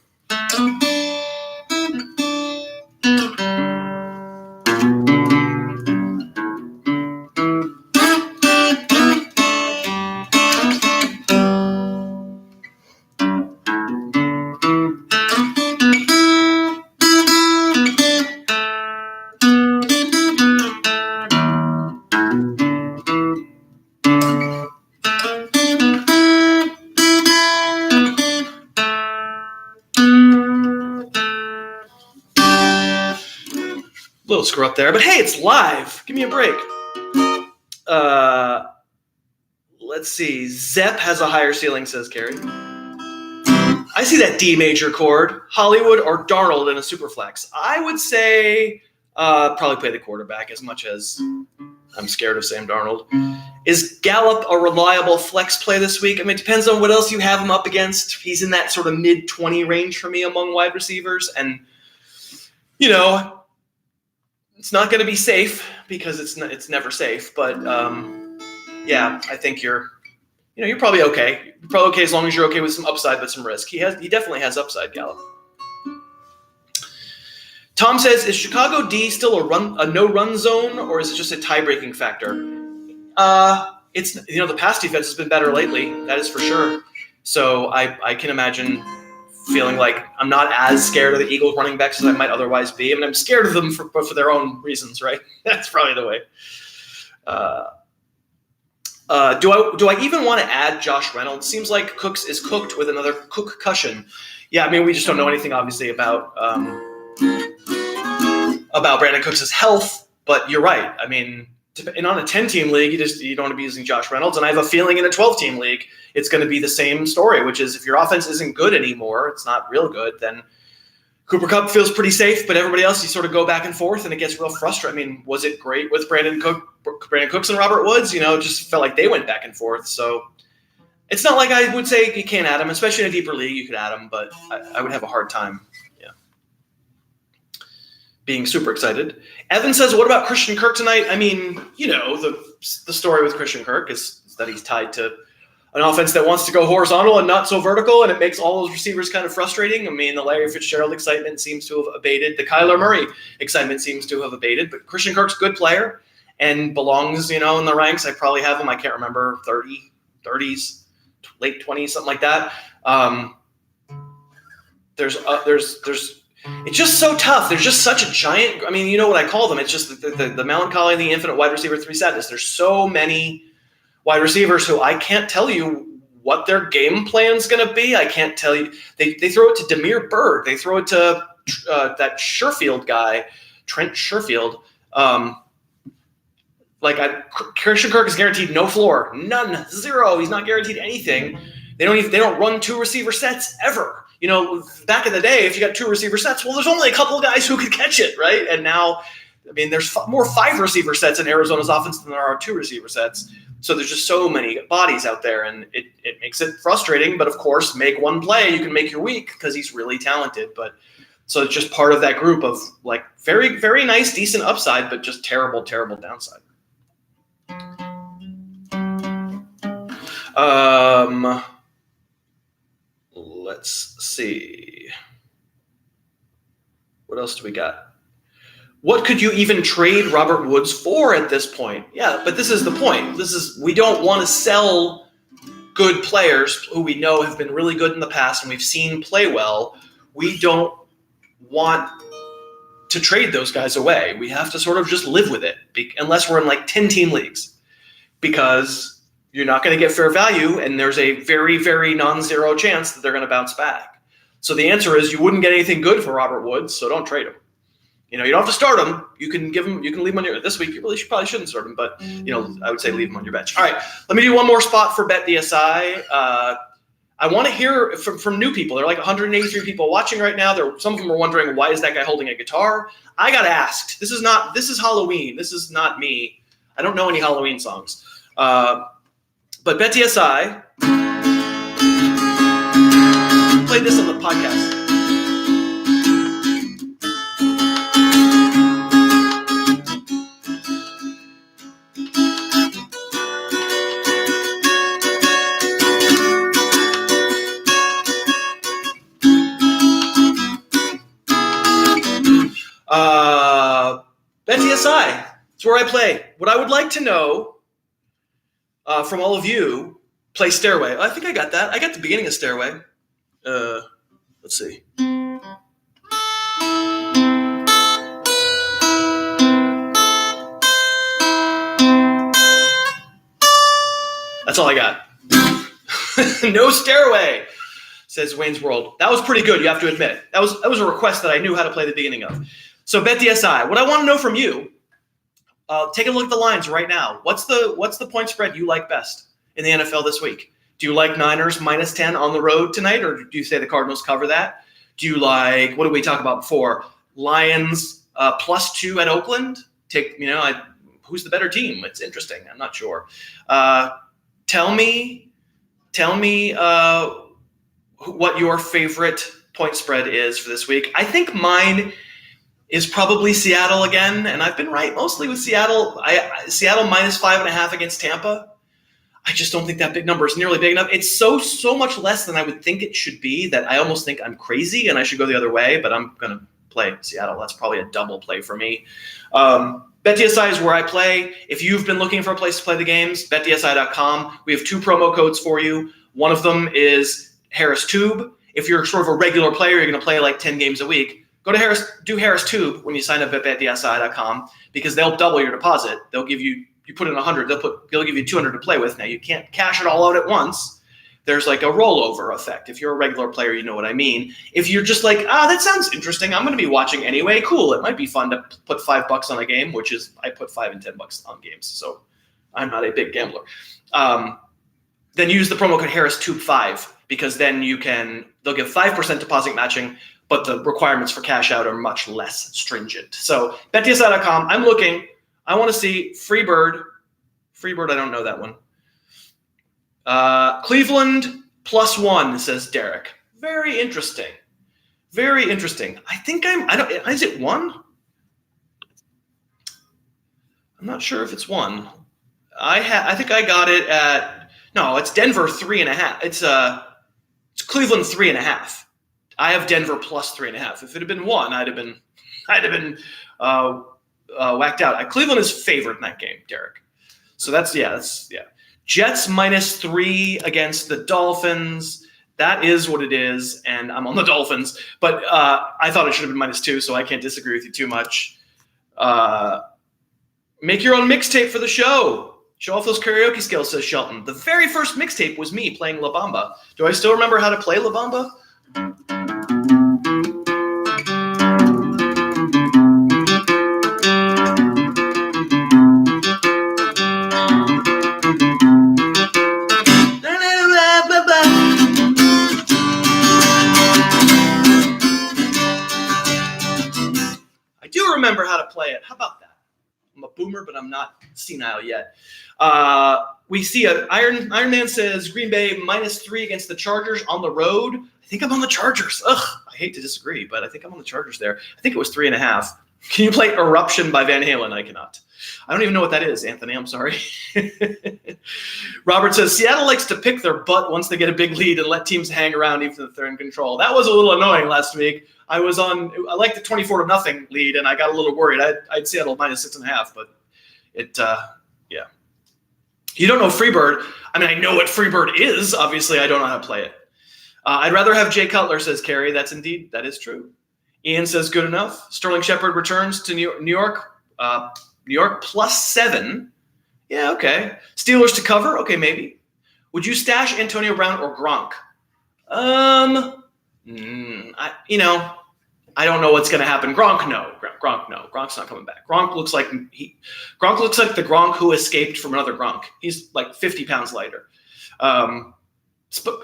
little screw up there, but hey, it's live. Give me a break. Let's see. Zepp has a higher ceiling, says Carrie. I see that D major chord. Hollywood or Darnold in a superflex. I would say probably play the quarterback as much as I'm scared of Sam Darnold. Is Gallup a reliable flex play this week? I mean, it depends on what else you have him up against. He's in that sort of mid-20 range for me among wide receivers. And, you know, it's not going to be safe because it's never safe. But, yeah, I think you're probably okay. You're probably okay as long as you're okay with some upside but some risk. He definitely has upside, Gallup. Tom says, is Chicago D still a no-run zone, or is it just a tie-breaking factor? It's the pass defense has been better lately. That is for sure. So I can imagine feeling like I'm not as scared of the Eagles running backs as I might otherwise be. I mean, I'm scared of them for their own reasons, right? That's probably the way. Do I even want to add Josh Reynolds? Seems like Cooks is cooked with another Cook-cushion. Yeah, I mean, we just don't know anything, obviously, about Brandon Cooks' health, but you're right. I mean, and on a 10-team league, you don't want to be using Josh Reynolds, and I have a feeling in a 12-team league, it's going to be the same story, which is if your offense isn't good anymore, it's not real good, then Cooper Kupp feels pretty safe, but everybody else, you sort of go back and forth, and it gets real frustrating. I mean, was it great with Brandon Cooks and Robert Woods? It just felt like they went back and forth, so it's not like I would say you can't add him, especially in a deeper league, you could add him, but I would have a hard time. Being super excited. Evan says, what about Christian Kirk tonight? I mean, the story with Christian Kirk is that he's tied to an offense that wants to go horizontal and not so vertical, and it makes all those receivers kind of frustrating. I mean, the Larry Fitzgerald excitement seems to have abated. The Kyler Murray excitement seems to have abated, but Christian Kirk's a good player and belongs, in the ranks. I probably have him, I can't remember, 30s, late 20s, something like that. There's it's just so tough. There's just such a giant – I mean, you know what I call them. It's just the melancholy, the infinite wide receiver three sadness. There's so many wide receivers who I can't tell you what their game plan's going to be. I can't tell you. They throw it to Damiere Byrd. They throw it to that Sherfield guy, Trent Sherfield. Christian Kirk is guaranteed no floor. None. Zero. He's not guaranteed anything. They don't run two receiver sets ever. Back in the day, if you got two receiver sets, well, there's only a couple of guys who could catch it, right? And now, I mean, there's more five receiver sets in Arizona's offense than there are two receiver sets. So there's just so many bodies out there, and it makes it frustrating. But, of course, make one play, you can make your week because he's really talented. But so it's just part of that group of, very, very nice, decent upside, but just terrible, terrible downside. Let's see. What else do we got? What could you even trade Robert Woods for at this point? Yeah, but this is the point. We don't want to sell good players who we know have been really good in the past and we've seen play well. We don't want to trade those guys away. We have to sort of just live with it, unless we're in 10-team leagues, because you're not going to get fair value, and there's a very, very non-zero chance that they're going to bounce back. So the answer is you wouldn't get anything good for Robert Woods, so don't trade him. You don't have to start him. You can leave him on your – this week you probably shouldn't start him, but, I would say leave him on your bench. All right, let me do one more spot for BetDSI. I want to hear from new people. There are 183 people watching right now. Some of them are wondering, why is that guy holding a guitar? I got asked. This is Halloween. This is not me. I don't know any Halloween songs. But BetDSI played this on the podcast. BetDSI, it's where I play. What I would like to know from all of you, play Stairway. I think I got that. I got the beginning of Stairway. Let's see. That's all I got. No Stairway, says Wayne's World. That was pretty good, you have to admit. That was a request that I knew how to play the beginning of. So BetDSI, what I want to know from you, take a look at the lines right now. What's the point spread you like best in the NFL this week? Do you like Niners -10 on the road tonight, or do you say the Cardinals cover that? Do you like, what did we talk about before? Lions +2 at Oakland? Who's the better team? It's interesting. I'm not sure. Tell me what your favorite point spread is for this week. I think mine is probably Seattle again, and I've been right mostly with Seattle. Seattle -5.5 against Tampa. I just don't think that big number is nearly big enough. It's so much less than I would think it should be that I almost think I'm crazy and I should go the other way, but I'm going to play Seattle. That's probably a double play for me. BetDSI is where I play. If you've been looking for a place to play the games, betdsi.com. We have 2 promo codes for you. One of them is Harris Tube. If you're sort of a regular player, you're going to play like 10 games a week, go to Harris Tube when you sign up at betdsi.com, because they'll double your deposit. They'll give you put in 100, they'll give you 200 to play with. Now you can't cash it all out at once. There's like a rollover effect. If you're a regular player, you know what I mean. If you're just like, that sounds interesting, I'm going to be watching anyway, cool. It might be fun to put $5 on a game, which is, I put $5 and $10 on games, so I'm not a big gambler. Then use the promo code HarrisTube5, because then they'll give 5% deposit matching, but the requirements for cash out are much less stringent. So betdsi.com, I'm looking. I want to see Freebird. I don't know that one. Cleveland +1, says Derek. Very interesting. Very interesting. I think is it 1? I'm not sure if it's 1. I think I got it at, no, it's Denver 3.5. It's Cleveland 3.5. I have Denver +3.5. If it had been 1, I'd have been whacked out. Cleveland is favored in that game, Derek. So that's. Jets -3 against the Dolphins. That is what it is, and I'm on the Dolphins. But I thought it should have been -2, so I can't disagree with you too much. Make your own mixtape for the show. Show off those karaoke skills, says Shelton. The very first mixtape was me playing La Bamba. Do I still remember how to play La Bamba? Remember how to play it. How about that? I'm a boomer, but I'm not senile yet. We see Iron Man says Green Bay -3 against the Chargers on the road. I think I'm on the Chargers. Ugh, I hate to disagree, but I think I'm on the Chargers there. I think it was 3.5. Can you play Eruption by Van Halen? I cannot. I don't even know what that is, Anthony. I'm sorry. Robert says Seattle likes to pick their butt once they get a big lead and let teams hang around even if they're in control. That was a little annoying last week. I liked the 24-0 lead, and I got a little worried. I'd Seattle -6.5, but it, yeah. You don't know Freebird. I mean, I know what Freebird is. Obviously, I don't know how to play it. I'd rather have Jay Cutler, says Carrie. That is true. Ian says good enough. Sterling Shepard returns to New York. New York +7. Yeah, okay. Steelers to cover. Okay, maybe. Would you stash Antonio Brown or Gronk? I don't know what's going to happen. Gronk, no. Gronk's not coming back. Gronk looks like the Gronk who escaped from another Gronk. He's like 50 pounds lighter.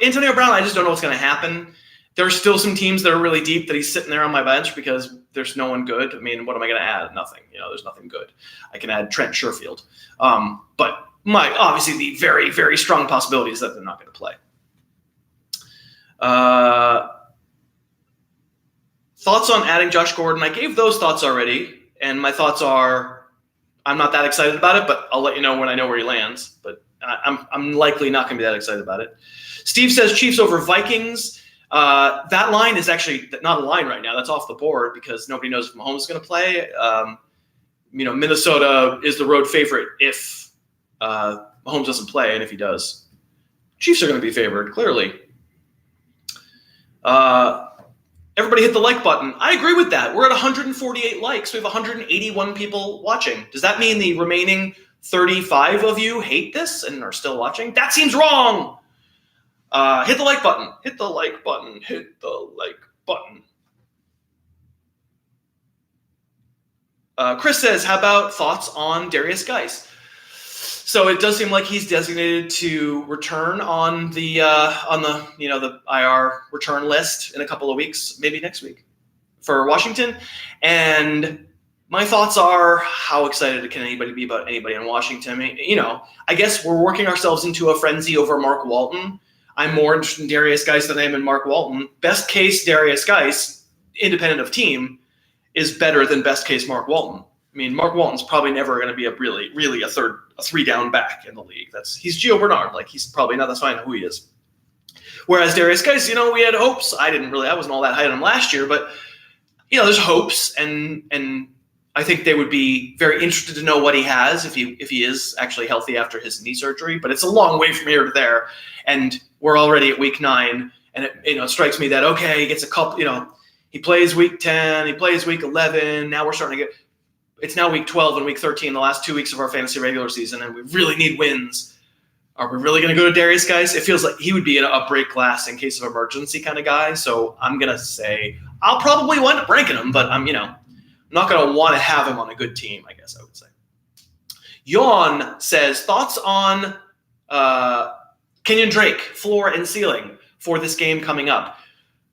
Antonio Brown, I just don't know what's going to happen. There's still some teams that are really deep that he's sitting there on my bench because there's no one good. I mean, what am I going to add? Nothing. There's nothing good. I can add Trent Sherfield. But obviously the very, very strong possibility is that they're not going to play. Thoughts on adding Josh Gordon? I gave those thoughts already, and my thoughts are I'm not that excited about it, but I'll let you know when I know where he lands. But I'm likely not going to be that excited about it. Steve says Chiefs over Vikings. That line is actually not a line right now. That's off the board because nobody knows if Mahomes is going to play. Minnesota is the road favorite if Mahomes doesn't play, and if he does, Chiefs are going to be favored, clearly. Everybody hit the like button. I agree with that. We're at 148 likes. We have 181 people watching. Does that mean the remaining 35 of you hate this and are still watching? That seems wrong. Hit the like button. Hit the like button. Hit the like button. Chris says, how about thoughts on Darius Geis? So it does seem like he's designated to return on the the IR return list in a couple of weeks, maybe next week for Washington. And my thoughts are, how excited can anybody be about anybody in Washington? I mean, I guess we're working ourselves into a frenzy over Mark Walton. I'm more interested in Darius Geis than I am in Mark Walton. Best case Darius Geis, independent of team, is better than best case Mark Walton. I mean, Mark Walton's probably never going to be really a three down back in the league. He's Gio Bernard. Like, he's probably not. That's fine who he is. Whereas Darius Geis, we had hopes. I wasn't all that high on him last year, but there's hopes, and I think they would be very interested to know what he has if he is actually healthy after his knee surgery. But it's a long way from here to there, and we're already at week 9, and it strikes me that he gets a couple. He plays week 10, he plays week 11. Now we're starting to get. It's now week 12 and week 13, the last 2 weeks of our fantasy regular season, and we really need wins. Are we really going to go to Darius Geis? It feels like he would be a break glass in case of emergency kind of guy. So I'm going to say I'll probably wind up ranking him, but I'm not going to want to have him on a good team, I guess I would say. Yawn says, thoughts on Kenyon Drake, floor and ceiling for this game coming up.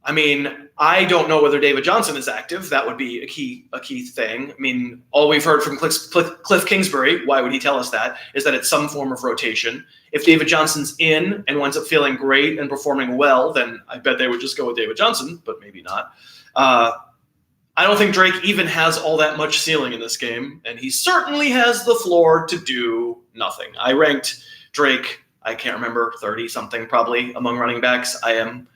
I mean, I don't know whether David Johnson is active. That would be a key thing. I mean, all we've heard from Cliff Kingsbury, why would he tell us that, is that it's some form of rotation. If David Johnson's in and winds up feeling great and performing well, then I bet they would just go with David Johnson, but maybe not. I don't think Drake even has all that much ceiling in this game, and he certainly has the floor to do nothing. I ranked Drake, I can't remember, 30-something probably among running backs. I am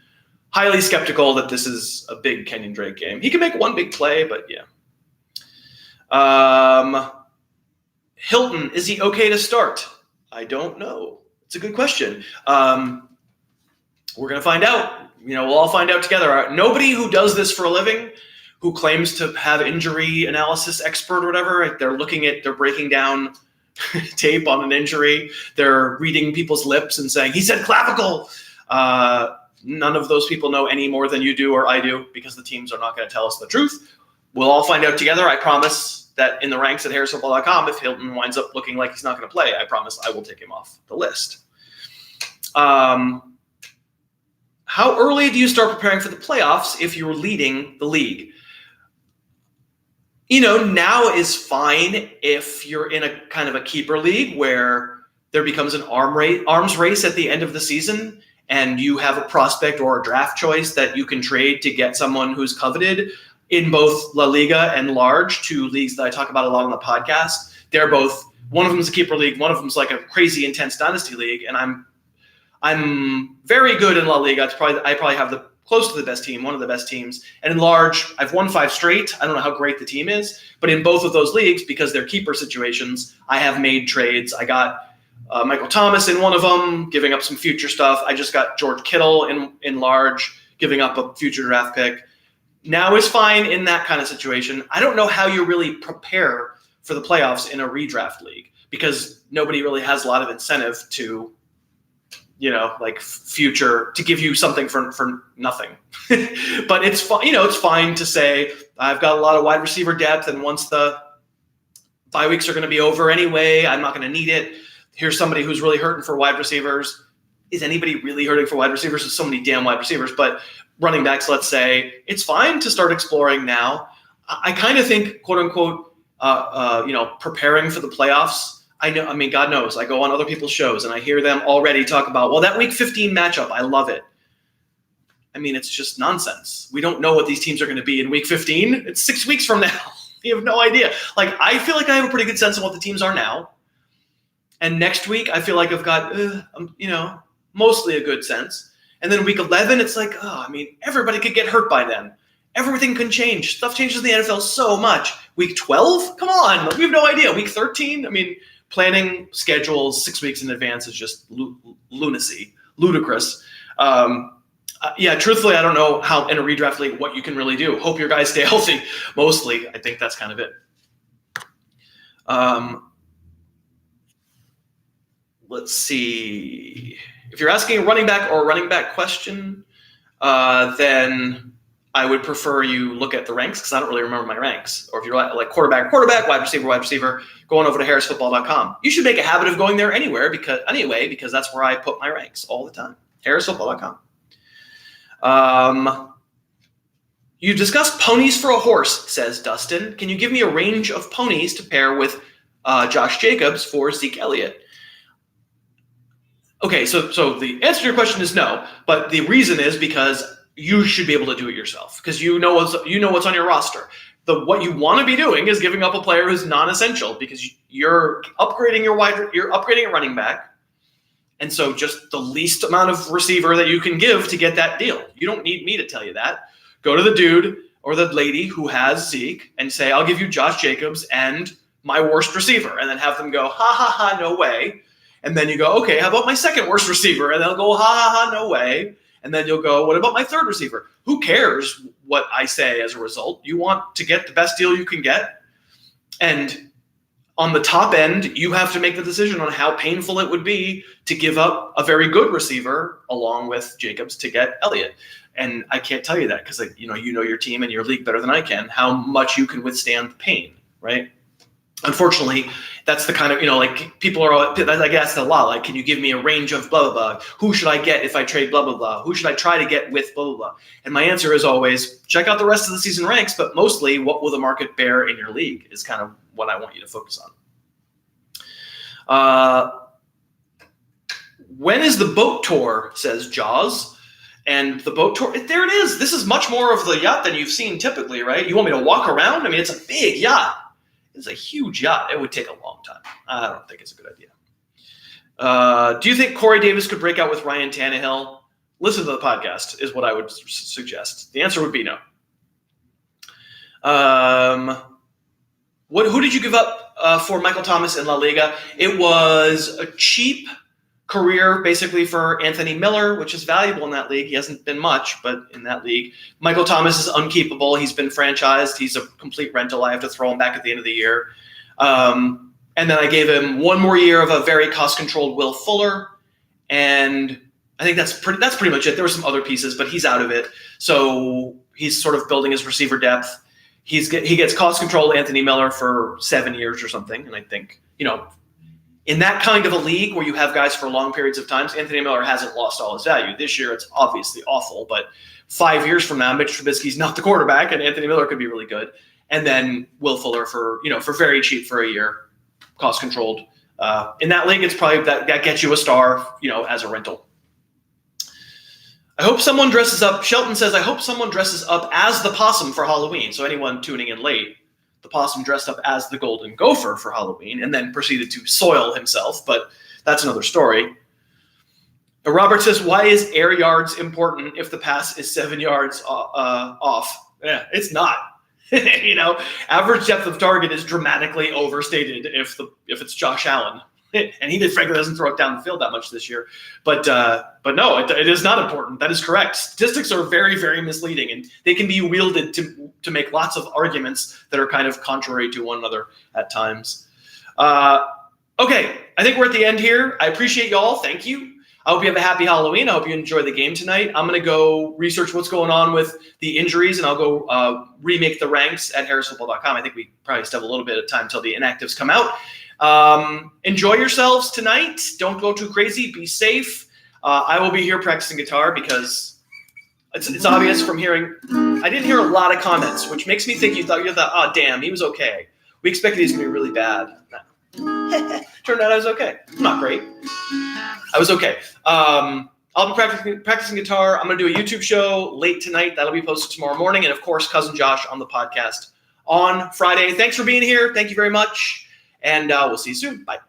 highly skeptical that this is a big Kenyon Drake game. He can make one big play, but yeah. Hilton, is he okay to start? I don't know. It's a good question. We're going to find out. We'll all find out together. Nobody who does this for a living, who claims to have injury analysis expert or whatever, they're breaking down tape on an injury. They're reading people's lips and saying, he said clavicle. None of those people know any more than you do or I do, because the teams are not going to tell us the truth. We'll all find out together. I promise that in the ranks at harrisfootball.com, if Hilton winds up looking like he's not going to play, I promise I will take him off the list. How early do you start preparing for the playoffs if you're leading the league? Now is fine if you're in a kind of a keeper league where there becomes an arms race at the end of the season, and you have a prospect or a draft choice that you can trade to get someone who's coveted in both La Liga and Large, 2 leagues that I talk about a lot on the podcast. They're both, one of them is a keeper league, one of them is like a crazy intense dynasty league, and I'm very good in La Liga. I probably have the close to the best team, one of the best teams. And in Large, I've won 5 straight. I don't know how great the team is, but in both of those leagues, because they're keeper situations, I have made trades. I got Michael Thomas in one of them, giving up some future stuff. I just got George Kittle in Large, giving up a future draft pick. Now is fine in that kind of situation. I don't know how you really prepare for the playoffs in a redraft league, because nobody really has a lot of incentive to, future, to give you something for nothing. But it's fine. It's fine to say, I've got a lot of wide receiver depth, and once the bye weeks are going to be over anyway, I'm not going to need it. Here's somebody who's really hurting for wide receivers. Is anybody really hurting for wide receivers? There's so many damn wide receivers. But running backs, let's say, it's fine to start exploring now. I kind of think, quote unquote, preparing for the playoffs. God knows, I go on other people's shows and I hear them already talk about, well, that week 15 matchup, I love it. I mean, it's just nonsense. We don't know what these teams are going to be in week 15. It's 6 weeks from now. You have no idea. I feel like I have a pretty good sense of what the teams are now. And next week, I feel like I've got, mostly a good sense. And then week 11, it's like, everybody could get hurt by then. Everything can change. Stuff changes in the NFL so much. Week 12? Come on. We have no idea. Week 13? Planning schedules 6 weeks in advance is just lunacy, ludicrous. Truthfully, I don't know how in a redraft league what you can really do. Hope your guys stay healthy. Mostly, I think that's kind of it. Let's see. If you're asking a running back or a running back question, then I would prefer you look at the ranks because I don't really remember my ranks. Or if you're like quarterback, wide receiver, going over to harrisfootball.com. You should make a habit of going there because that's where I put my ranks all the time. harrisfootball.com. You discussed ponies for a horse, says Dustin. Can you give me a range of ponies to pair with Josh Jacobs for Zeke Elliott? Okay, so the answer to your question is no, but the reason is because you should be able to do it yourself because you know what's on your roster. What you want to be doing is giving up a player who's non-essential because you're upgrading a running back, and so just the least amount of receiver that you can give to get that deal. You don't need me to tell you that. Go to the dude or the lady who has Zeke and say, I'll give you Josh Jacobs and my worst receiver, and then have them go, ha, ha, ha, no way. And then you go, okay, how about my second worst receiver? And they'll go, ha, ha, ha, no way. And then you'll go, what about my third receiver? Who cares what I say as a result? You want to get the best deal you can get. And on the top end, you have to make the decision on how painful it would be to give up a very good receiver along with Jacobs to get Elliott. And I can't tell you that because you know your team and your league better than I can, how much you can withstand the pain, right? Unfortunately, that's the kind of, people are, I guess a lot, like, can you give me a range of blah, blah, blah? Who should I get if I trade blah, blah, blah? Who should I try to get with blah, blah, blah? And my answer is always check out the rest of the season ranks, but mostly what will the market bear in your league is kind of what I want you to focus on. When is the boat tour, says Jaws. And the boat tour, there it is. This is much more of the yacht than you've seen typically, right? You want me to walk around? I mean, it's a big yacht. It's a huge yacht. It would take a long time. I don't think it's a good idea. Do you think Corey Davis could break out with Ryan Tannehill? Listen to the podcast is what I would suggest. The answer would be no. Who did you give up for Michael Thomas in La Liga? It was a cheap career basically for Anthony Miller, which is valuable in that league. He hasn't been much, but in that league, Michael Thomas is unkeepable. He's been franchised. He's a complete rental. I have to throw him back at the end of the year. And then I gave him one more year of a very cost-controlled Will Fuller, and I think that's pretty much it. There were some other pieces, but he's out of it. So he's sort of building his receiver depth. He gets cost-controlled Anthony Miller for 7 years or something, and I think, in that kind of a league where you have guys for long periods of time, Anthony Miller hasn't lost all his value. This year, it's obviously awful, but 5 years from now, Mitch Trubisky's not the quarterback, and Anthony Miller could be really good. And then Will Fuller for very cheap for a year, cost controlled. In that league, it's probably that gets you a star, as a rental. I hope someone dresses up. Shelton says, I hope someone dresses up as the possum for Halloween. So anyone tuning in late, the possum dressed up as the golden gopher for Halloween and then proceeded to soil himself, but that's another story. Robert says, why is air yards important if the pass is 7 yards off? Yeah, it's not. Average depth of target is dramatically overstated if it's Josh Allen. And he frankly doesn't throw it down the field that much this year. But no, it is not important. That is correct. Statistics are very, very misleading, and they can be wielded to make lots of arguments that are kind of contrary to one another at times. Okay, I think we're at the end here. I appreciate y'all. Thank you. I hope you have a happy Halloween. I hope you enjoy the game tonight. I'm going to go research what's going on with the injuries, and I'll go remake the ranks at harrisfootball.com. I think we probably still have a little bit of time till the inactives come out. Enjoy yourselves tonight. Don't go too crazy. Be safe. I will be here practicing guitar because it's obvious from hearing. I didn't hear a lot of comments, which makes me think you thought, oh, damn, he was okay. We expected he was going to be really bad. No. Turned out I was okay. Not great. I was okay. I'll be practicing guitar. I'm going to do a YouTube show late tonight. That'll be posted tomorrow morning. And, of course, Cousin Josh on the podcast on Friday. Thanks for being here. Thank you very much. And we'll see you soon. Bye.